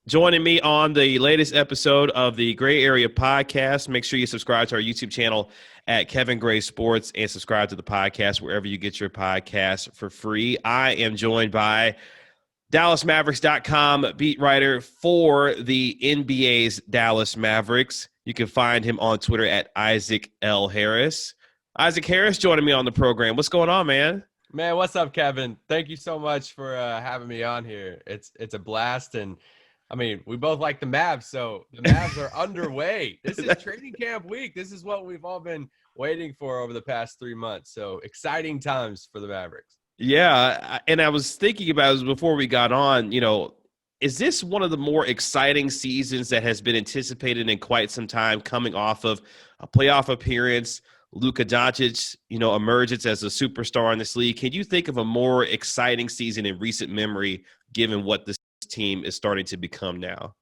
Joining me on the latest episode of the Gray Area Podcast. Make sure you subscribe to our YouTube channel at Kevin Gray Sports and subscribe to the podcast wherever you get your podcasts for free. I am joined by DallasMavericks.com beat writer for the NBA's Dallas Mavericks. You can find him on Twitter at Isaac L. Harris. Isaac Harris joining me on the program. What's going on, man? Man, what's up, Kevin? Thank you so much for having me on here. It's a blast, and I mean, we both like the Mavs, so the Mavs are underway. This is training camp week. This is what we've all been waiting for over the past 3 months. So exciting times for the Mavericks. Yeah, and I was thinking about it before we got on, is this one of the more exciting seasons that has been anticipated in quite some time, coming off of a playoff appearance, Luka Doncic, emergence as a superstar in this league? Can you think of a more exciting season in recent memory, given what this team is starting to become now?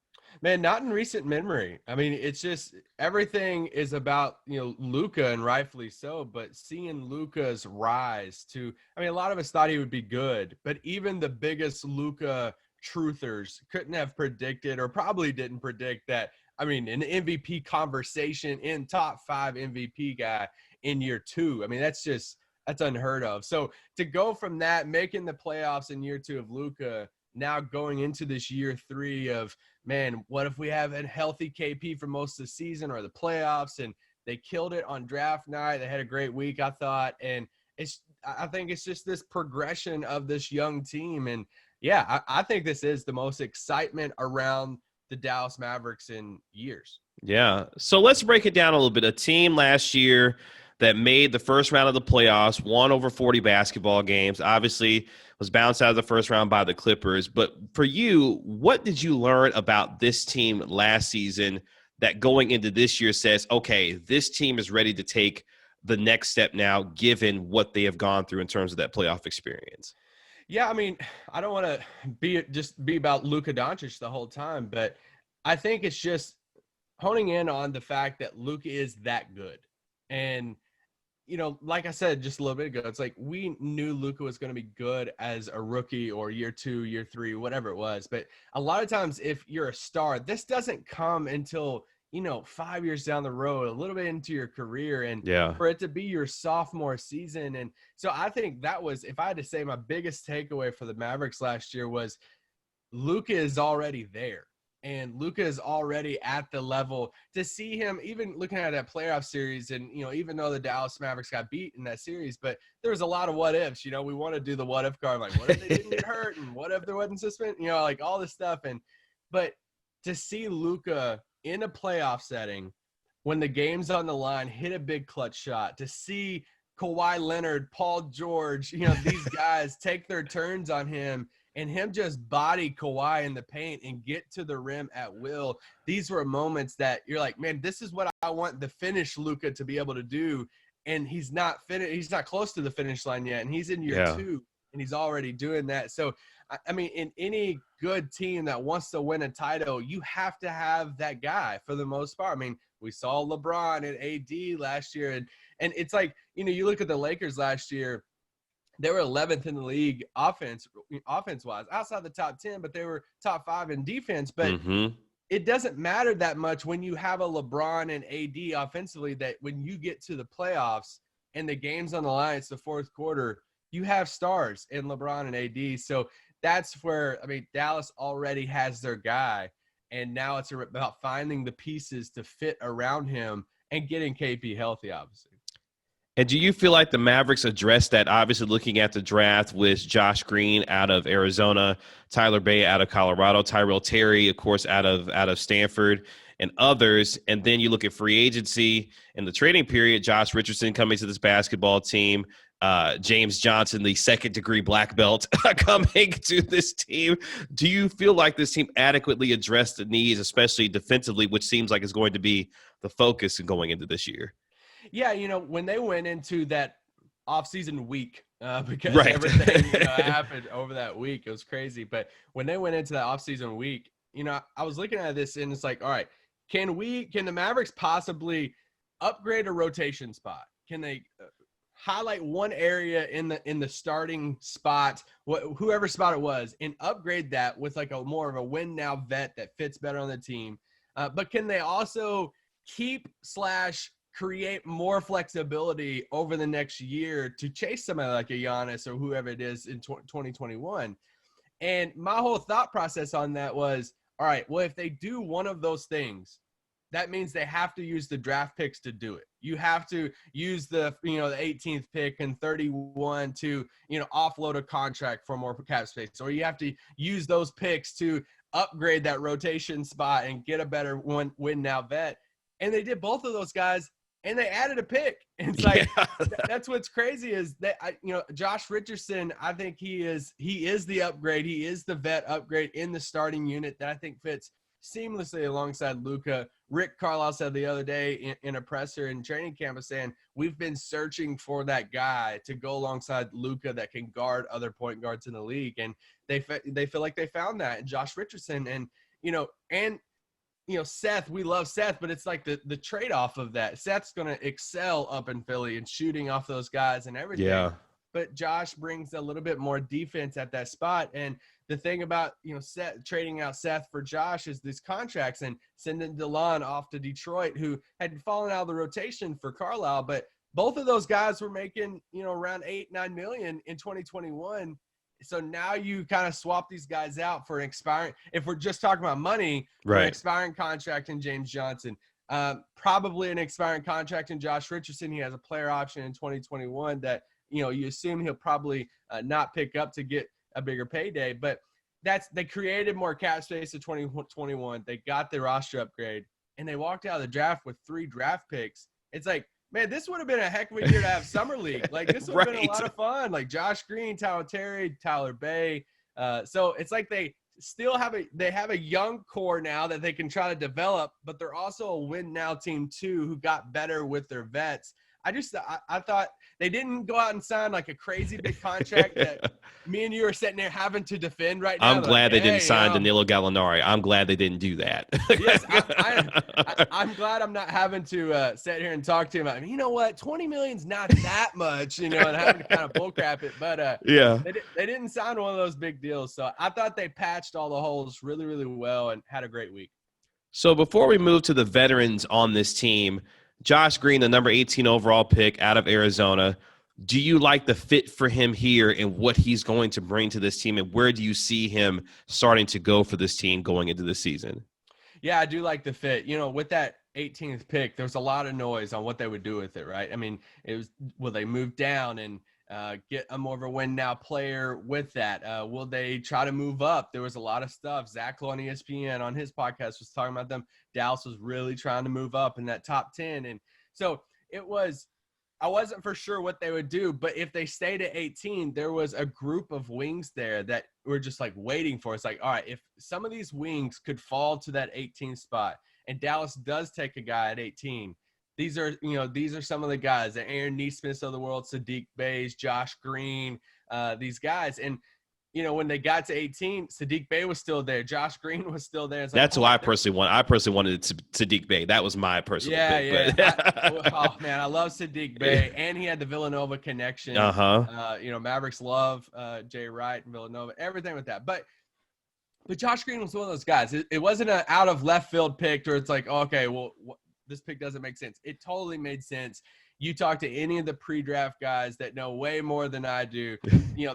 Man, not in recent memory. I mean, it's just everything is about, Luka, and rightfully so, but seeing Luka's rise to, a lot of us thought he would be good, but even the biggest Luka truthers couldn't have predicted, or probably didn't predict that. An MVP conversation in top 5 MVP guy in year 2. That's unheard of. So to go from that, making the playoffs in year 2 of Luka, now going into this year 3 of, man, what if we have a healthy KP for most of the season or the playoffs? And they killed it on draft night. They had a great week, I thought. And I think it's just this progression of this young team. And yeah, I think this is the most excitement around the Dallas Mavericks in years. Yeah. So let's break it down a little bit. A team last year that made the first round of the playoffs, won over 40 basketball games, obviously was bounced out of the first round by the Clippers. But for you, what did you learn about this team last season that going into this year says, okay, this team is ready to take the next step now, given what they have gone through in terms of that playoff experience? Yeah, I don't want to be about Luka Doncic the whole time, but I think it's just honing in on the fact that Luka is that good. And, like I said just a little bit ago, it's like we knew Luka was going to be good as a rookie or year 2, year 3, whatever it was. But a lot of times if you're a star, this doesn't come until, 5 years down the road, a little bit into your career, and for it to be your sophomore season. And so I think that was, if I had to say, my biggest takeaway for the Mavericks last year was Luka is already there. And Luka is already at the level to see him, even looking at that playoff series. And, even though the Dallas Mavericks got beat in that series, but there was a lot of what ifs. We want to do the what if card. Like, what if they didn't get hurt? And what if there wasn't suspended? Like all this stuff. But to see Luka in a playoff setting, when the game's on the line, hit a big clutch shot, to see Kawhi Leonard, Paul George, these guys take their turns on him, and him just body Kawhi in the paint and get to the rim at will. These were moments that you're like, man, this is what I want the finished Luka to be able to do. And he's not He's not close to the finish line yet. And he's in year 2 and he's already doing that. So, in any good team that wants to win a title, you have to have that guy for the most part. We saw LeBron and AD last year, and it's like, you look at the Lakers last year, they were 11th in the league offense-wise, outside the top 10, but they were top 5 in defense. But it doesn't matter that much when you have a LeBron and AD offensively, that when you get to the playoffs and the game's on the line, it's the fourth quarter, you have stars in LeBron and AD. So that's where, Dallas already has their guy, and now it's about finding the pieces to fit around him and getting KP healthy, obviously. And do you feel like the Mavericks addressed that, obviously looking at the draft with Josh Green out of Arizona, Tyler Bay out of Colorado, Tyrell Terry, of course, out of Stanford, and others, and then you look at free agency in the trading period, Josh Richardson coming to this basketball team, James Johnson, the second-degree black belt, coming to this team. Do you feel like this team adequately addressed the needs, especially defensively, which seems like is going to be the focus going into this year? Yeah, when they went into that offseason week, because everything happened over that week, it was crazy. But when they went into that offseason week, I was looking at this and it's like, all right, can the Mavericks possibly upgrade a rotation spot? Can they highlight one area in the starting spot, whoever spot it was, and upgrade that with like a more of a win now vet that fits better on the team. But can they also create more flexibility over the next year to chase somebody like a Giannis or whoever it is in 2021? And my whole thought process on that was, all right, well, if they do one of those things, that means they have to use the draft picks to do it. You have to use the 18th pick and 31 to, offload a contract for more cap space. Or you have to use those picks to upgrade that rotation spot and get a better win now vet. And they did both of those guys, and they added a pick. And it's like, that's what's crazy is that, Josh Richardson, I think he is the upgrade. He is the vet upgrade in the starting unit that I think fits seamlessly alongside Luka. Rick Carlisle said the other day in a presser in training camp was saying, we've been searching for that guy to go alongside Luka that can guard other point guards in the league. And they feel like they found that in Josh Richardson. And, Seth, we love Seth, but it's like the trade-off of that. Seth's going to excel up in Philly and shooting off those guys and everything. Yeah. But Josh brings a little bit more defense at that spot. And the thing about, Seth, trading out Seth for Josh is these contracts and sending DeLon off to Detroit, who had fallen out of the rotation for Carlisle. But both of those guys were making, around $8-9 million in 2021. So now you kind of swap these guys out for an expiring, if we're just talking about money, right, an expiring contract in James Johnson, probably an expiring contract in Josh Richardson. He has a player option in 2021 that, you assume he'll probably not pick up to get a bigger payday. But they created more cap space in 2021. They got their roster upgrade, and they walked out of the draft with 3 draft picks. It's like, man, this would have been a heck of a year to have summer league. Like, this would have been a lot of fun. Like Josh Green, Tyler Terry, Tyler Bay. So it's like they still have a young core now that they can try to develop, but they're also a win now team too, who got better with their vets. I thought they didn't go out and sign like a crazy big contract that me and you are sitting there having to defend right now. I'm glad they didn't sign Danilo Gallinari. I'm glad they didn't do that. Yes, I'm glad I'm not having to sit here and talk to him about, you know what, $20 million's not that much, and having to kind of bullcrap it. But yeah, they didn't sign one of those big deals. So I thought they patched all the holes really, really well and had a great week. So before we move to the veterans on this team, Josh Green, the number 18 overall pick out of Arizona, do you like the fit for him here and what he's going to bring to this team, and where do you see him starting to go for this team going into the season? Yeah, I do like the fit. With that 18th pick, there was a lot of noise on what they would do with it, right? I mean, will they move down and get a more of a win now player with that? Will they try to move up? There was a lot of stuff. Zach Lowe on ESPN on his podcast was talking about them. Dallas was really trying to move up in that top 10. And so I wasn't for sure what they would do, but if they stayed at 18, there was a group of wings there that were just like waiting for. It's like, all right, if some of these wings could fall to that 18th spot and Dallas does take a guy at 18, these are some of the guys, the Aaron Neesmiths of the world, Saddiq Beys, Josh Green, these guys. And, when they got to 18, Saddiq Bey was still there. Josh Green was still there. That's who I personally want. I personally wanted Saddiq Bey. That was my personal pick. Yeah. Man, I love Saddiq Bey. And he had the Villanova connection. Mavericks love Jay Wright and Villanova, everything with that. But Josh Green was one of those guys. It wasn't an out of left field pick where it's like, okay, well, this pick doesn't make sense. It totally made sense. You talk to any of the pre-draft guys that know way more than I do,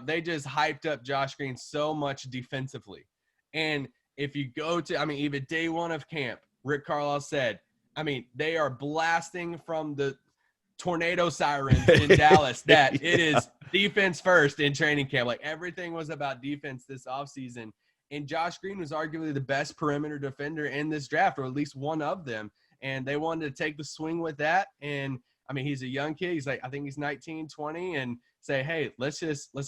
they just hyped up Josh Green so much defensively. And if you go to, even day one of camp, Rick Carlisle said, they are blasting from the tornado sirens in Dallas that it is defense first in training camp. Like, everything was about defense this offseason. And Josh Green was arguably the best perimeter defender in this draft, or at least one of them. And they wanted to take the swing with that. And he's a young kid. He's like, I think he's 19, 20, and say, hey, let's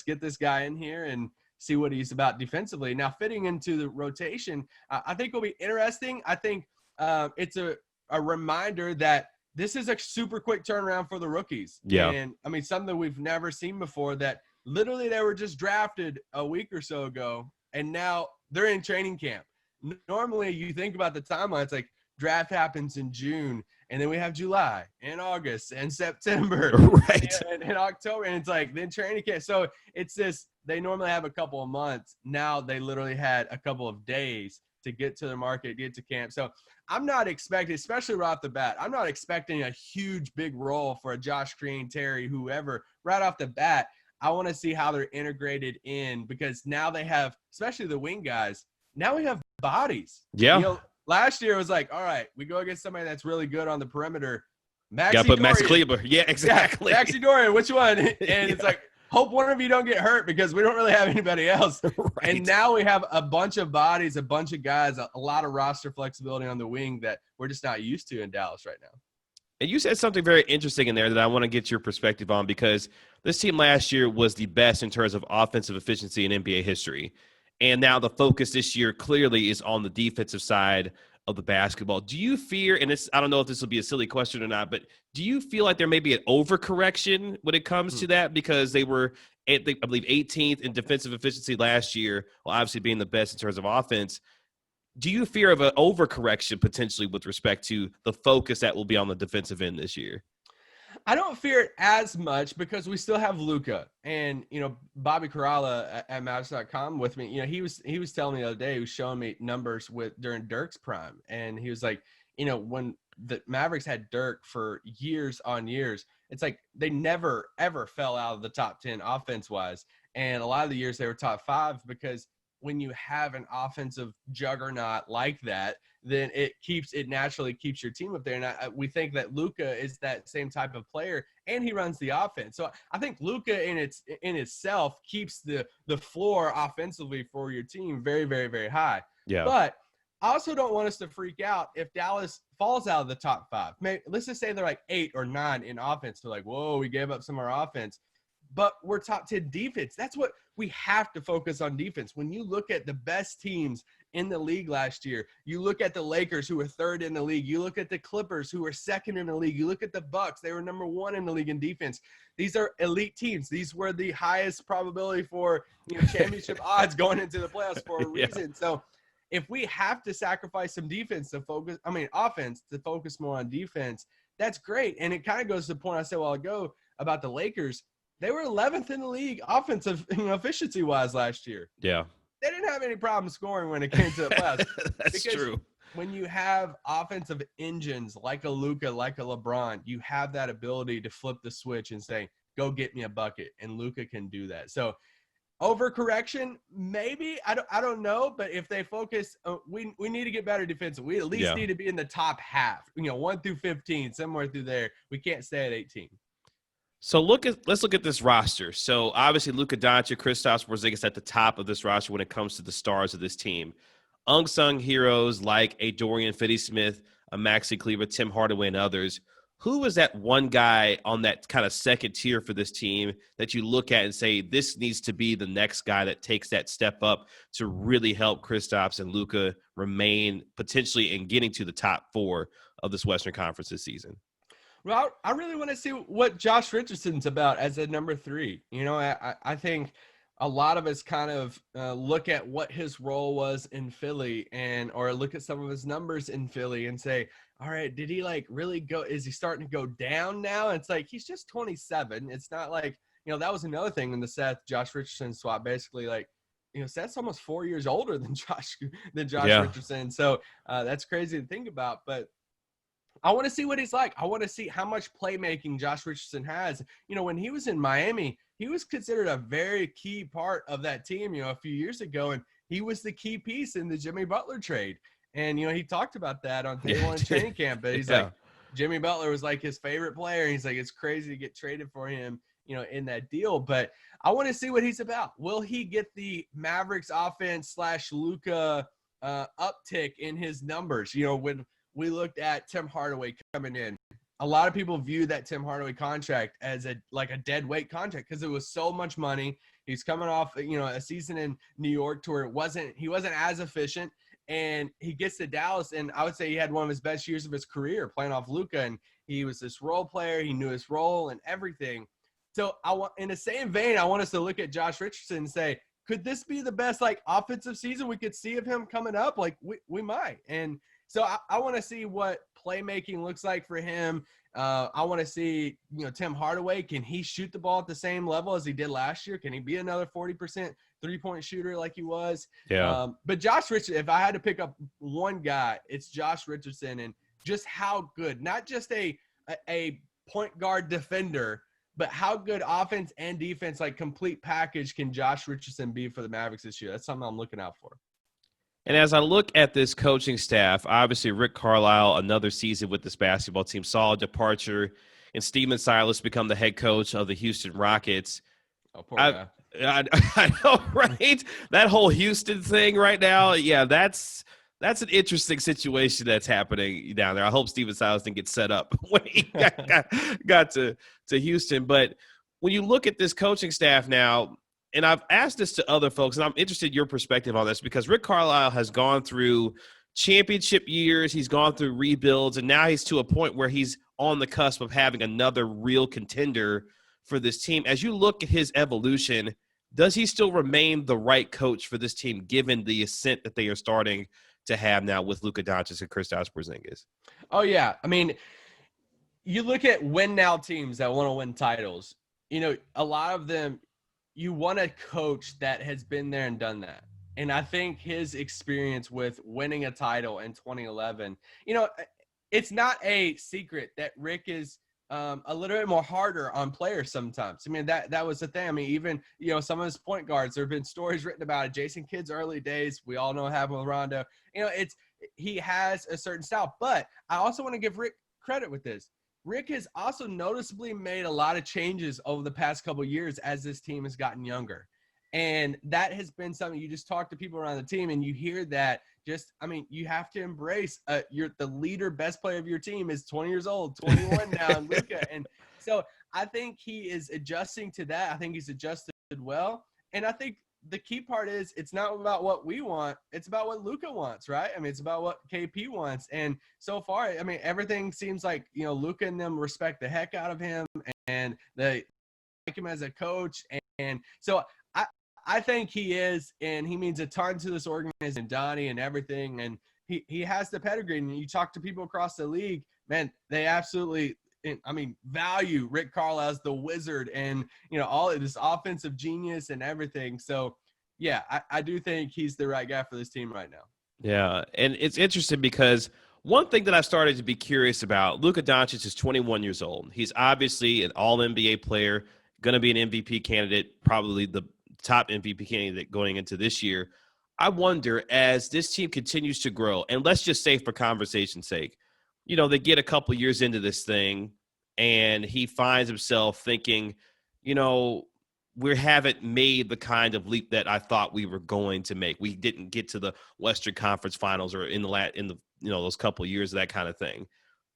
get this guy in here and see what he's about defensively. Now, fitting into the rotation, I think will be interesting. I think it's a reminder that this is a super quick turnaround for the rookies. Yeah. And something we've never seen before, that literally they were just drafted a week or so ago, and now they're in training camp. Normally you think about the timeline, it's like draft happens in June And then we have July and August and September Right. and October. And it's like, then training camp. So it's this, they normally have a couple of months. Now they literally had a couple of days to get to the market, get to camp. So I'm not expecting, especially right off the bat, I'm not expecting a huge, big role for a Josh Green, Terry, whoever, right off the bat. I want to see how they're integrated in, because now they have, especially the wing guys, now we have bodies. Yeah. You know, last year it was like, all right, we go against somebody that's really good on the perimeter. Yeah, but Max Kleber. Yeah, exactly. Yeah, Maxi Dorian, which one? And it's like, hope one of you don't get hurt, because we don't really have anybody else. Right. And now we have a bunch of bodies, a bunch of guys, a lot of roster flexibility on the wing that we're just not used to in Dallas right now. And you said something very interesting in there that I want to get your perspective on, because this team last year was the best in terms of offensive efficiency in NBA history. And now the focus this year clearly is on the defensive side of the basketball. Do you fear, and I don't know if this will be a silly question or not, but do you feel like there may be an overcorrection when it comes to that? Because they were, I believe, 18th in defensive efficiency last year, while obviously being the best in terms of offense. Do you fear of an overcorrection potentially with respect to the focus that will be on the defensive end this year? I don't fear it as much, because we still have Luka, and Bobby Carlisle at Mavs.com with me. He was telling me the other day, he was showing me numbers during Dirk's prime, and he was like, when the Mavericks had Dirk for years on years, it's like they never ever fell out of the top 10 offense wise, and a lot of the years they were top 5, because when you have an offensive juggernaut like that, then it naturally keeps your team up there. And we think that Luka is that same type of player, and he runs the offense. So I think Luka in itself keeps the floor offensively for your team very, very, very high. Yeah. But I also don't want us to freak out if Dallas falls out of the top 5. Let's just say they're like 8 or 9 in offense. They're like, whoa, we gave up some of our offense. But we're top 10 defense. That's what we have to focus on, defense. When you look at the best teams in the league last year, you look at the Lakers, who were 3rd in the league. You look at the Clippers, who were 2nd in the league. You look at the Bucks. They were number 1 in the league in defense. These are elite teams. These were the highest probability for championship odds going into the playoffs for a reason. So if we have to sacrifice some offense to focus more on defense, that's great. And it kind of goes to the point I said a while ago about the Lakers. They were 11th in the league offensive efficiency-wise last year. Yeah. They didn't have any problem scoring when it came to the playoffs. That's true. When you have offensive engines like a Luka, like a LeBron, you have that ability to flip the switch and say, go get me a bucket. And Luka can do that. So overcorrection, maybe. I don't know. But if they focus, we need to get better defensive. We at least need to be in the top half, 1 through 15, somewhere through there. We can't stay at 18. So let's look at this roster. So obviously Luka Doncic, Kristaps Porzingis at the top of this roster when it comes to the stars of this team. Unsung heroes like a Dorian Finney-Smith, a Maxi Kleber, Tim Hardaway, and others. Who is that one guy on that kind of second tier for this team that you look at and say, this needs to be the next guy that takes that step up to really help Kristaps and Luka remain potentially in getting to the top 4 of this Western Conference this season? Well, I really want to see what Josh Richardson's about as a number 3. I think a lot of us kind of look at what his role was in Philly or look at some of his numbers in Philly and say, all right, did he really go? Is he starting to go down now? And it's like, he's just 27. It's not like, that was another thing in the Josh Richardson swap. Basically, Seth's almost 4 years older than Josh Richardson. So that's crazy to think about. But I want to see what he's like. I want to see how much playmaking Josh Richardson has. When he was in Miami, he was considered a very key part of that team, a few years ago, and he was the key piece in the Jimmy Butler trade. And, he talked about that on day one training camp, but he's like, Jimmy Butler was like his favorite player. And he's like, it's crazy to get traded for him, in that deal. But I want to see what he's about. Will he get the Mavericks offense / Luka uptick in his numbers? When we looked at Tim Hardaway coming in, a lot of people view that Tim Hardaway contract as a dead weight contract because it was so much money. He's coming off, a season in New York to where he wasn't as efficient, and he gets to Dallas, and I would say he had one of his best years of his career playing off Luka, and he was this role player. He knew his role and everything. So in the same vein, I want us to look at Josh Richardson and say, could this be the best offensive season we could see of him coming up? We might. And so I want to see what playmaking looks like for him. I want to see, Tim Hardaway. Can he shoot the ball at the same level as he did last year? Can he be another 40% three-point shooter like he was? Yeah. But Josh Richardson, if I had to pick up one guy, it's Josh Richardson, and just how good, not just a point guard defender, but how good offense and defense, like complete package, can Josh Richardson be for the Mavericks this year? That's something I'm looking out for. And as I look at this coaching staff, obviously Rick Carlisle, another season with this basketball team, saw a departure, and Steven Silas become the head coach of the Houston Rockets. Oh, poor guy. I know, right? That whole Houston thing right now, yeah, that's an interesting situation that's happening down there. I hope Steven Silas didn't get set up when he got to Houston. But when you look at this coaching staff now, and I've asked this to other folks, and I'm interested in your perspective on this, because Rick Carlisle has gone through championship years, he's gone through rebuilds, and now he's to a point where he's on the cusp of having another real contender for this team. As you look at his evolution, does he still remain the right coach for this team, given the ascent that they are starting to have now with Luka Doncic and Kristaps Porzingis? Oh, yeah. I mean, you look at win-now teams that want to win titles. A lot of them, you want a coach that has been there and done that. And I think his experience with winning a title in 2011, it's not a secret that Rick is a little bit more harder on players sometimes. I mean, that was the thing. I mean, even, some of his point guards, there have been stories written about it. Jason Kidd's early days, we all know what happened with Rondo. He has a certain style. But I also want to give Rick credit with this. Rick has also noticeably made a lot of changes over the past couple of years as this team has gotten younger. And that has been something you just talk to people around the team and you hear that you have to embrace you're the leader, best player of your team is 20 years old, 21 now, and Luka. And so I think he is adjusting to that. I think he's adjusted well. And I think the key part is it's not about what we want. It's about what Luka wants, right? I mean, it's about what KP wants. And so far, I mean, everything seems like, Luka and them respect the heck out of him and they like him as a coach. And so I think he is, and he means a ton to this organization, Donnie and everything. And he has the pedigree. And you talk to people across the league, man, they absolutely value Rick Carlisle as the wizard and, all of this offensive genius and everything. So, yeah, I do think he's the right guy for this team right now. Yeah, and it's interesting because one thing that I started to be curious about, Luka Doncic is 21 years old. He's obviously an all-NBA player, going to be an MVP candidate, probably the top MVP candidate going into this year. I wonder, as this team continues to grow, and let's just say for conversation's sake, they get a couple years into this thing and he finds himself thinking, we haven't made the kind of leap that I thought we were going to make. We didn't get to the Western Conference Finals or in the those couple of years, that kind of thing.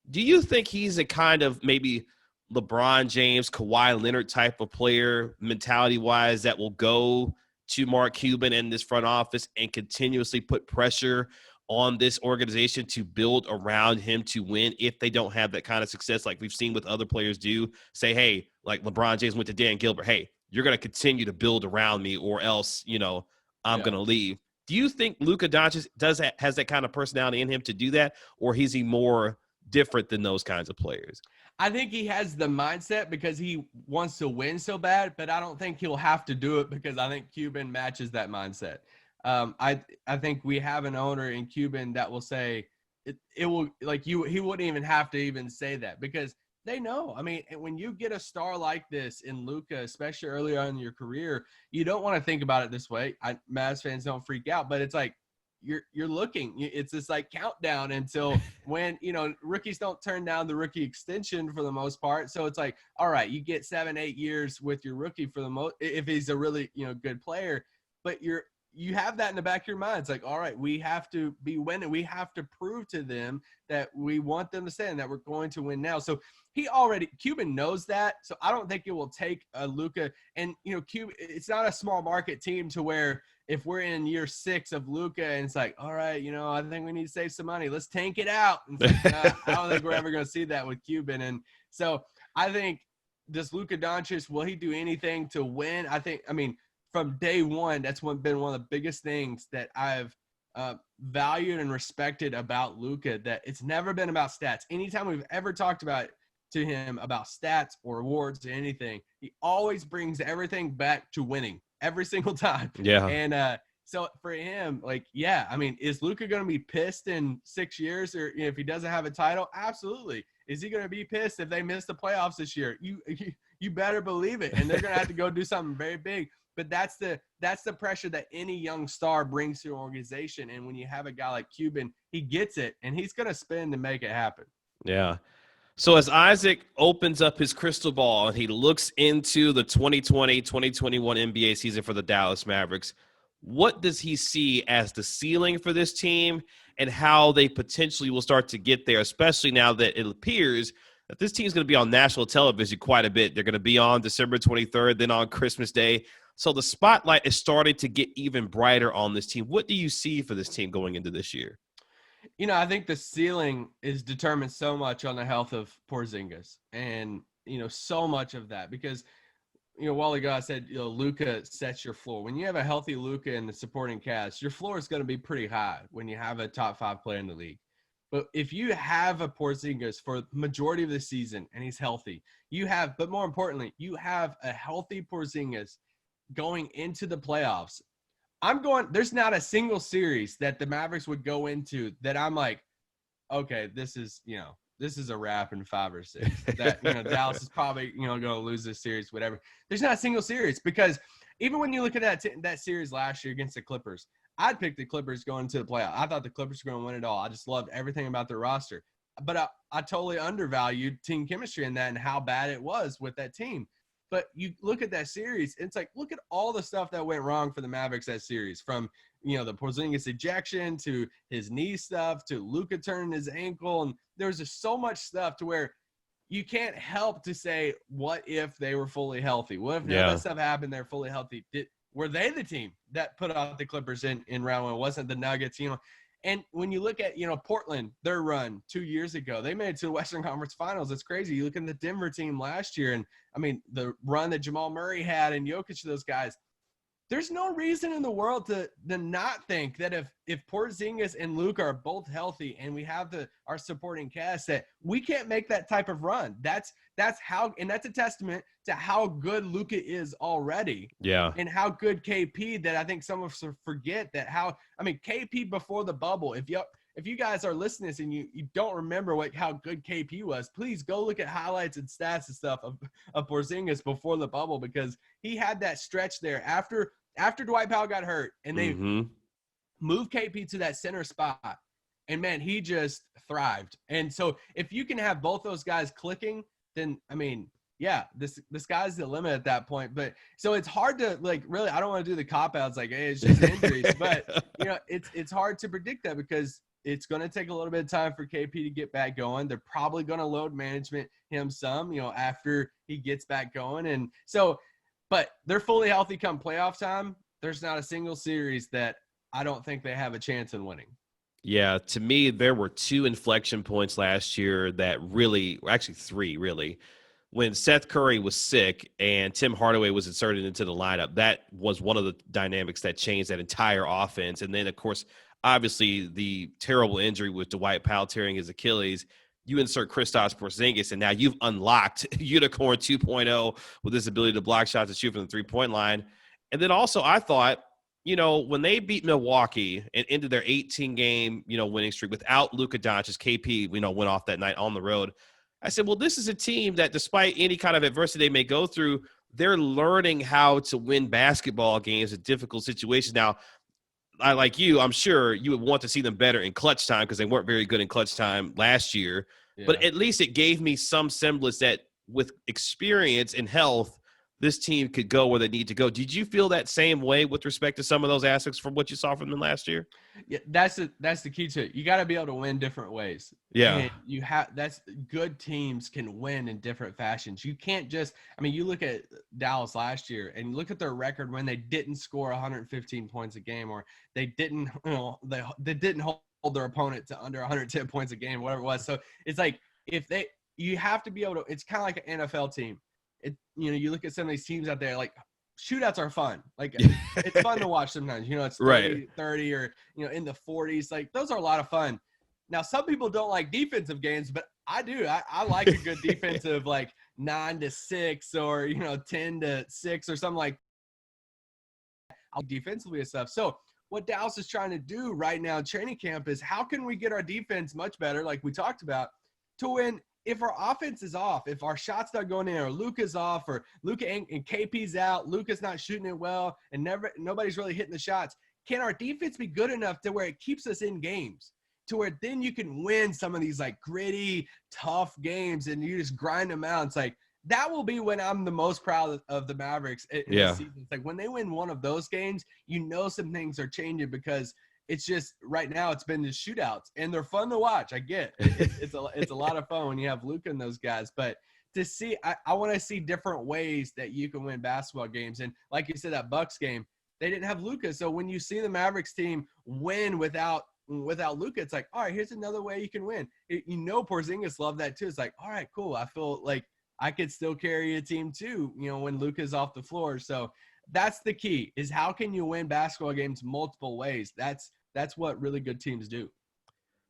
Do you think he's a kind of maybe LeBron James, Kawhi Leonard type of player, mentality-wise, that will go to Mark Cuban and this front office and continuously put pressure on this organization to build around him to win if they don't have that kind of success like we've seen with other players do? Say, hey, like LeBron James went to Dan Gilbert, hey, you're going to continue to build around me or else, I'm going to leave. Do you think Luka Doncic has that kind of personality in him to do that, or is he more different than those kinds of players? I think he has the mindset because he wants to win so bad, but I don't think he'll have to do it because I think Cuban matches that mindset. I think we have an owner in Cuban that will say it will, like, he wouldn't even have to even say that because they know. I mean, when you get a star like this in Luka, especially early on in your career, you don't want to think about it this way. Mavs fans don't freak out, but it's like, you're looking. It's this like countdown until when, rookies don't turn down the rookie extension for the most part. So it's like, all right, you get 7-8 years with your rookie for the most, if he's a really, good player, but you have that in the back of your mind. It's like, all right, we have to be winning. We have to prove to them that we want them to stay and that we're going to win now. So Cuban knows that. So I don't think it will take a Luka and, Cuban, it's not a small market team to where if we're in year 6 of Luka and it's like, all right, I think we need to save some money. Let's tank it out. And it's like, I don't think we're ever going to see that with Cuban. And so I think does Luka Doncic, will he do anything to win? From day one, that's been one of the biggest things that I've valued and respected about Luka that it's never been about stats. Anytime we've ever talked about to him about stats or awards or anything, he always brings everything back to winning every single time. Yeah. And so for him, like, yeah, I mean, is Luka going to be pissed in 6 years or if he doesn't have a title? Absolutely. Is he going to be pissed if they miss the playoffs this year? You better believe it. And they're going to have to go do something very big. But that's the pressure that any young star brings to an organization. And when you have a guy like Cuban, he gets it, and he's going to spin to make it happen. Yeah. So as Isaac opens up his crystal ball and he looks into the 2020-2021 NBA season for the Dallas Mavericks, what does he see as the ceiling for this team and how they potentially will start to get there, especially now that it appears that this team is going to be on national television quite a bit. They're going to be on December 23rd, then on Christmas Day. So the spotlight is starting to get even brighter on this team. What do you see for this team going into this year? I think the ceiling is determined so much on the health of Porzingis and, so much of that because, a while ago I said, Luka sets your floor. When you have a healthy Luka in the supporting cast, your floor is going to be pretty high when you have a top 5 player in the league. But if you have a Porzingis for the majority of the season and he's healthy, but more importantly, you have a healthy Porzingis going into the playoffs. There's not a single series that the Mavericks would go into that I'm like, okay, this is a wrap in 5 or 6. That, Dallas is probably, going to lose this series, whatever. There's not a single series because even when you look at that series last year against the Clippers, I'd pick the Clippers going to the playoff. I thought the Clippers were going to win it all. I just loved everything about their roster. But I totally undervalued team chemistry in that and how bad it was with that team. But you look at that series, it's like, look at all the stuff that went wrong for the Mavericks that series, from, the Porzingis ejection to his knee stuff to Luka turning his ankle. And there was just so much stuff to where you can't help to say, what if they were fully healthy? What if none of that stuff happened? They're fully healthy. Were they the team that put out the Clippers in round 1? It wasn't the Nuggets, And when you look at, Portland, their run 2 years ago, they made it to the Western Conference Finals. It's crazy. You look at the Denver team last year, and, I mean, the run that Jamal Murray had and Jokic, those guys, there's no reason in the world to not think that if Porzingis and Luka are both healthy and we have our supporting cast, that we can't make that type of run. That's how, and that's a testament to how good Luka is already. Yeah. And how good KP, that I think some of us forget that KP before the bubble, if you guys are listening to this and you don't remember how good KP was, please go look at highlights and stats and stuff of Porzingis before the bubble, because he had that stretch there after Dwight Powell got hurt and they moved KP to that center spot. And, man, he just thrived. And so if you can have both those guys clicking, then, the sky's the limit at that point. But so it's hard to, really, I don't want to do the cop-outs like, hey, it's just injuries. But, it's hard to predict that because it's going to take a little bit of time for KP to get back going. They're probably going to load management him some, after he gets back going. And so, but they're fully healthy come playoff time. There's not a single series that I don't think they have a chance in winning. Yeah, to me, there were 2 inflection points last year that really, actually 3 really, when Seth Curry was sick and Tim Hardaway was inserted into the lineup. That was one of the dynamics that changed that entire offense. And then, of course, obviously the terrible injury with Dwight Powell tearing his Achilles. You insert Kristaps Porzingis, and now you've unlocked Unicorn 2.0 with his ability to block shots and shoot from the three-point line. And then also I thought, when they beat Milwaukee and ended their 18-game, winning streak without Luka Doncic, KP, went off that night on the road. I said, well, this is a team that despite any kind of adversity they may go through, they're learning how to win basketball games in difficult situations. Now, I'm sure you would want to see them better in clutch time because they weren't very good in clutch time last year. Yeah. But at least it gave me some semblance that with experience and health, this team could go where they need to go. Did you feel that same way with respect to some of those aspects from what you saw from them last year? Yeah, that's the key to it. You got to be able to win different ways. Yeah. And that's good teams can win in different fashions. You can't just, you look at Dallas last year and look at their record when they didn't score 115 points a game, or they didn't, they didn't hold their opponent to under 110 points a game, whatever it was. So it's like, you have to be able to, it's kind of like an NFL team. You look at some of these teams out there, like shootouts are fun. Like it's fun to watch sometimes, it's 30 or, in the 40s. Like those are a lot of fun. Now, some people don't like defensive games, but I do. I like a good defensive, like 9-6 or, 10-6 or something like that. Defensively and stuff. So what Dallas is trying to do right now in training camp is how can we get our defense much better, like we talked about, to win if our offense is off, if our shots not going in, or Luka's off, or Luka and KP's out, Luka's not shooting it well, and nobody's really hitting the shots. Can our defense be good enough to where it keeps us in games, to where then you can win some of these like gritty, tough games, and you just grind them out? It's like that will be when I'm the most proud of the Mavericks in the season. It's like when they win one of those games, some things are changing, because it's just right now it's been the shootouts, and they're fun to watch. I get it's a lot of fun when you have Luka and those guys, but to see, I want to see different ways that you can win basketball games. And like you said, that Bucks game, they didn't have Luka, so when you see the Mavericks team win without Luka, it's like, all right, here's another way you can win. Porzingis loved that too. It's like, all right, cool. I feel like I could still carry a team too, when Luka's off the floor. So that's the key, is how can you win basketball games multiple ways? That's what really good teams do.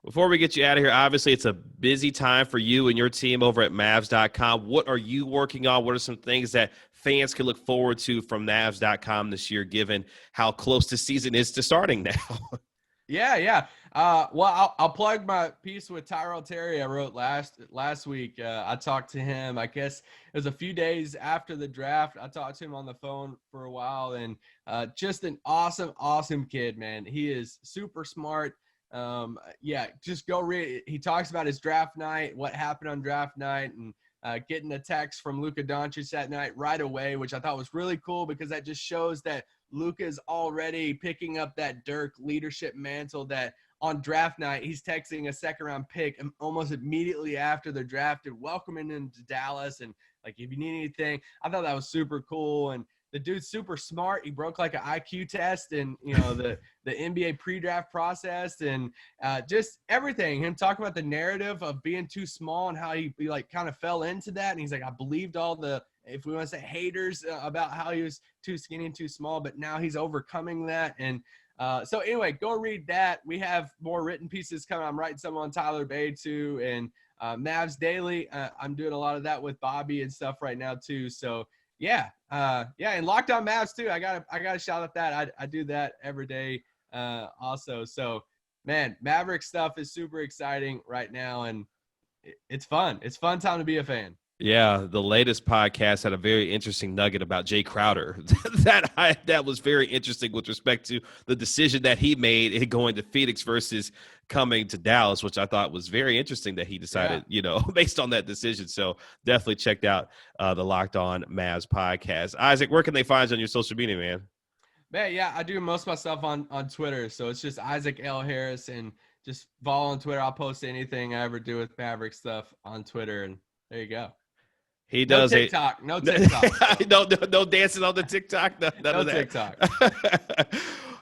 Before we get you out of here, obviously it's a busy time for you and your team over at Mavs.com. What are you working on? What are some things that fans can look forward to from Mavs.com this year, given how close the season is to starting now? Yeah. Well, I'll plug my piece with Tyrell Terry I wrote last week. I talked to him, I guess it was a few days after the draft. I talked to him on the phone for a while, and just an awesome kid, man. He is super smart. Just go read. He talks about his draft night, what happened on draft night, and getting a text from Luka Doncic that night right away, which I thought was really cool, because that just shows that Luka is already picking up that Dirk leadership mantle, that on draft night he's texting a second-round pick almost immediately after they're drafted, welcoming him to Dallas, and like, if you need anything. I thought that was super cool. And the dude's super smart. He broke like an IQ test and, the NBA pre-draft process, and just everything. Him talking about the narrative of being too small and how he like kind of fell into that. And he's like, I believed all the, if we want to say, haters about how he was too skinny and too small, but now he's overcoming that. And so anyway, go read that. We have more written pieces coming. I'm writing some on Tyler Bay too, and Mavs Daily. I'm doing a lot of that with Bobby and stuff right now too. So yeah, and Locked On Mavs too. I gotta shout out that I do that every day also. So man, Maverick stuff is super exciting right now, and it's fun. It's fun time to be a fan. Yeah, the latest podcast had a very interesting nugget about Jay Crowder that was very interesting with respect to the decision that he made in going to Phoenix versus coming to Dallas, which I thought was very interesting that he decided, based on that decision. So definitely checked out the Locked On Mavs podcast. Isaac, where can they find you on your social media, man? Man, yeah, I do most of my stuff on Twitter. So it's just Isaac L. Harris, and just follow on Twitter. I'll post anything I ever do with Maverick stuff on Twitter, and there you go. He does no TikTok. No TikTok. no dancing on the TikTok. None of that. TikTok.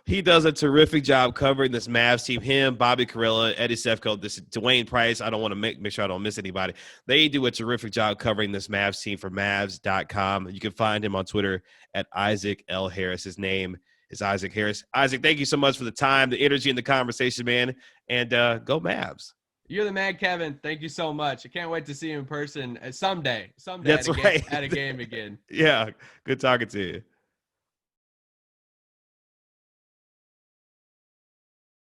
He does a terrific job covering this Mavs team. Him, Bobby Carilla, Eddie Sefko, Dwayne Price. I don't want to make sure I don't miss anybody. They do a terrific job covering this Mavs team for Mavs.com. You can find him on Twitter at Isaac L. Harris. His name is Isaac Harris. Isaac, thank you so much for the time, the energy, and the conversation, man. And go Mavs. You're the man, Kevin. Thank you so much. I can't wait to see you in person someday. That's right. At a game again. Yeah. Good talking to you.